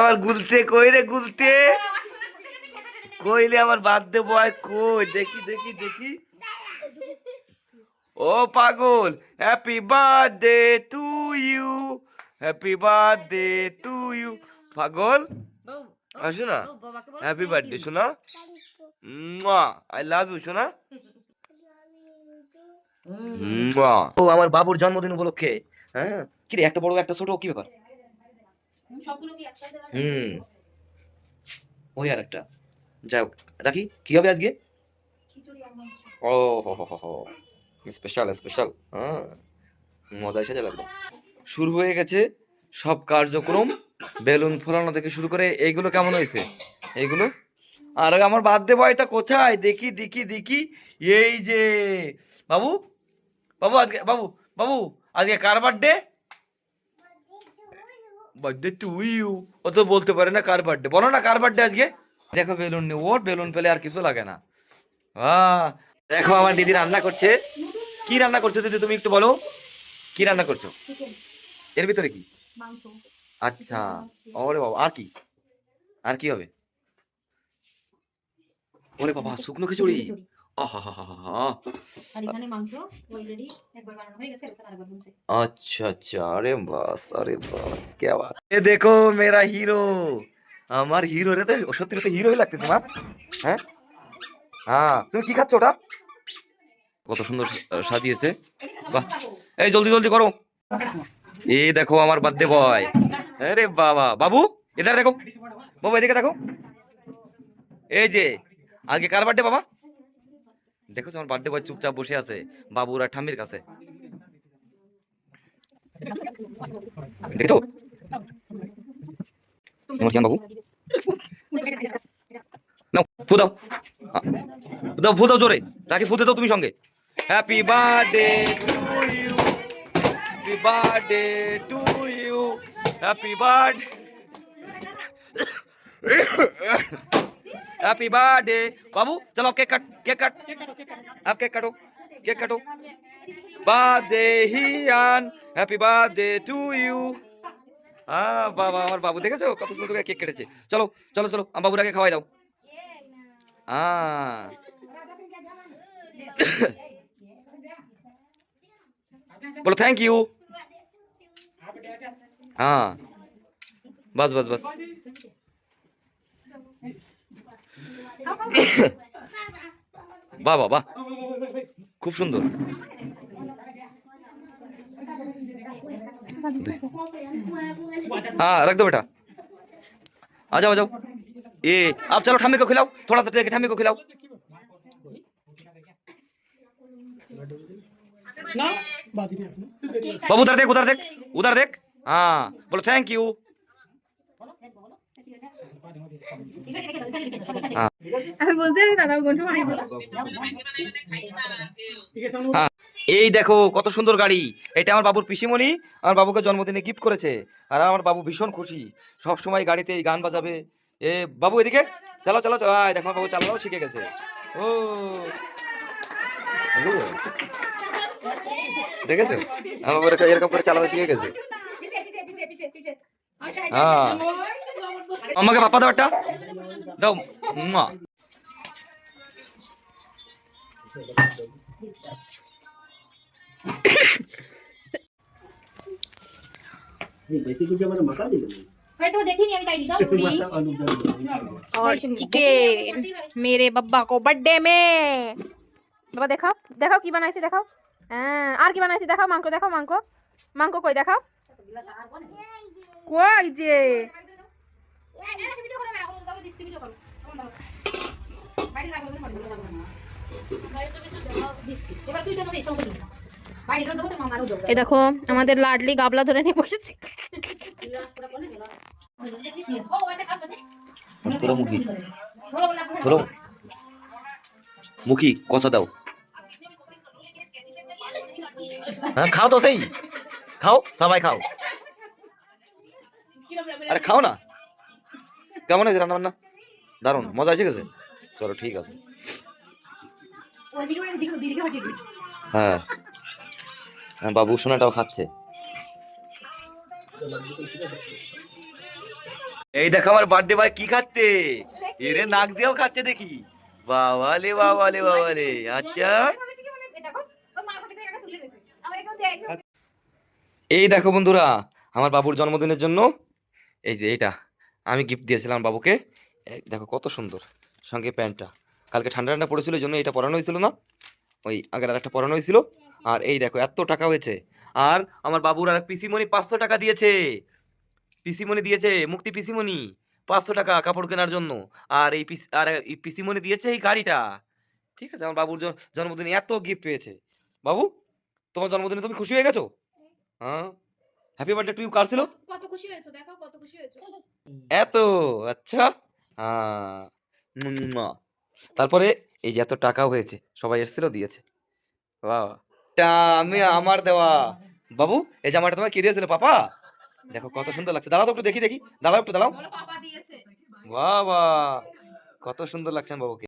আমার গুলতে কই রে গুলতে, কইলে আমার বার্থডে বয় কই, দেখি দেখি দেখি। ও পাগল, happy birthday to you, happy birthday to you. পাগল আসো না, হ্যাপি বার্থডে শোনা, আই লাভ ইউ শোনা। ও আমার বাবুর জন্মদিন উপলক্ষে। হ্যাঁ কি রে, একটা বড় একটা ছোট, কি ব্যাপার? হুম, ওই আর একটা, যাই হোক রাখি। কি হবে আজকে? ও হো হো হো হো, স্পেশাল স্পেশাল। হ্যাঁ, মজা এসে যাবে একদম। শুরু হয়ে গেছে সব কার্যক্রম, বেলুন ফোলানো থেকে শুরু করে। এইগুলো কেমন হয়েছে এইগুলো? আর আমার বার্থডে বয়টা কোথায়, দেখি দেখি দেখি। এই যে বাবু, বাবু আজকে, বাবু বাবু আজকে কার বার্থডে? Birthday to you. ও তো বলতে পারে না কার বার্থডে, বলো না কার বার্থডে আজকে। দেখো বেলুন নিয়ে ওর, বেলুন পেলে আর কিছু লাগে না। আহ দেখো আমার দিদি রান্না করছে। কি রান্না করছো দিদি, তুমি একটু বলো কি রান্না করছো? এর ভিতরে কি? আচ্ছা, ওরে বাবা, আর কি, আর কি হবে? ওরে বাবা, শুকনো খিচুড়ি। আহা হা হা হা। আর এখানে মাংস অলরেডি একবার বানানো হয়ে গেছে, এটা আরেকবার বলছে। अच्छा अच्छा, अरे बस क्या बात। ये देखो मेरा হিরো, আমার হিরো রে, তো সত্যি তো হিরোই লাগতে তোমার। হ্যাঁ হ্যাঁ, তুমি কি খাচ্ছ ওটা? কত সুন্দর সাজিয়েছে, বাহ। এই জলদি জলদি করো। এই দেখো আমার বার্থডে বয়। আরে বাবা, বাবু এধারে দেখো, বাবু এদিকে দেখো। এই যে আজকে কার বার্থডে বাবা? দেখো আমার বার্থডে বয় চুপচাপ বসে আছে বাবুর আর ঠাম্মির কাছে, দেখছো তোমার কেন বাবু? নাও ফু দাও, দাও ফু দাও জোরে, রাখি ফুতে দাও তুমি সঙ্গে। Happy birthday to you, happy birthday to you, happy birthday, happy birthday. बाबू चलो केक कट, केक कट, आप केक काटो, केक काटो। बर्थडे हियान, हैप्पी बर्थडे टू यू। বাবা, আমার বাবু দেখেছো কত সুন্দর করে কেক কেটেছে। চলো চলো চলো, আমার বাবুর আগে খাওয়াই দাও। বলো থ্যাংক ইউ। হ্যাঁ বাস বাস বাস। বাহ বাহ বাহ, খুব সুন্দর। हाँ रख दो बेटा, आ जाओ आ जाओ। ये आप चलो ठम्मी को खिलाओ, थोड़ा सा टेक ठम्मी को खिलाओ। बाबू उधर देख, उधर देख, उधर देख। हाँ बोलो थैंक यू। আমি বলতে আমি দাদা বন্ধু মারি বলো। হ্যাঁ এই দেখো কত সুন্দর গাড়ি, এটা আমার বাবুর পিসিমণি আমার বাবুকে জন্মদিনে গিফট করেছে। আর আমার বাবু ভীষণ খুশি, সব সময় গাড়িতে এই গান বাজাবে। এ বাবু এদিকে চালাও চালাও চালাও, দেখো আমার বাবু চালাও শিখে গেছে। ও দেখেছো আমার বাবু এরকম করে চালানো শিখে গেছে। হ্যাঁ আমাকে পাপা দাও একটা, দাও। মুয়া। तो देखिए अभी ताई और चिकन मेरे बब्बा को बर्थडे में बाबा देखाओ देखाओ की बनाइছে দেখাও। হ্যাঁ আর কি বানাইছে দেখাও, মাংস দেখাও, মাংস মাংস কই দেখাও, কই যে এই দেখো আমাদের লাডলি গাবলা ধরে নিয়ে বসেছে। তোরা মুখি, তোরা মুখি কষা দাও। হ্যাঁ খাও তো, সেই খাও সবাই খাও। আরে খাও না, কেমন আছে রান্না বান্না? দারুণ মজা এসে গেছে। চলো ঠিক আছে। হ্যাঁ বাবু সোনাটাও খাচ্ছে। এই দেখো আমার বার্থডে বয় কি খাচ্ছে, এরে নাক দিয়েও খাচ্ছে দেখি। বাবা লে বাবা লে বাবা রে। আচ্ছা এই দেখো বন্ধুরা, আমার বাবুর জন্মদিনের জন্য এই যে এটা আমি গিফট দিয়েছিলাম বাবুকে। এই দেখো কত সুন্দর, সঙ্গে প্যান্টটা। কালকে ঠান্ডা ঠান্ডা পড়েছিল, এই জন্য এটা পরানো হয়েছিল না, ওই আগের আর একটা পরানো হয়েছিল। আর এই দেখো এত টাকা হয়েছে। আর আমার বাবুর আর পিসিমণি 500 টাকা দিয়েছে, পিসিমণি দিয়েছে, মুক্তি পিসিমণি 500 টাকা কাপড় কেনার জন্য। আর এই পিসিমণি দিয়েছে এই গাড়িটা। ঠিক আছে, আমার বাবুর জন্মদিনে এত গিফট পেয়েছে। বাবু, তোমার জন্মদিনে তুমি খুশি হয়ে গেছো? হ্যাঁ, হ্যাপি বার্থডে টু ইউ কার ছিল? কত খুশি হয়েছো দেখো, কত খুশি হয়েছো। এত আচ্ছা। হ্যাঁ, মুয়া। তারপরে এই যে এত টাকাও হয়েছে, সবাই এসেছিল দিয়েছে। বাহ, টা আমি আমার দেওয়া। বাবু, এই জামাটা তোমায় কে দিয়েছিল? পাপা। দেখো কত সুন্দর লাগছে, দাঁড়াও তো একটু দেখি দেখি, দাঁড়াও একটু দাঁড়াও। বলো পাপা দিয়েছে। বাহ বাহ, কত সুন্দর লাগছে আমার বাবুকে।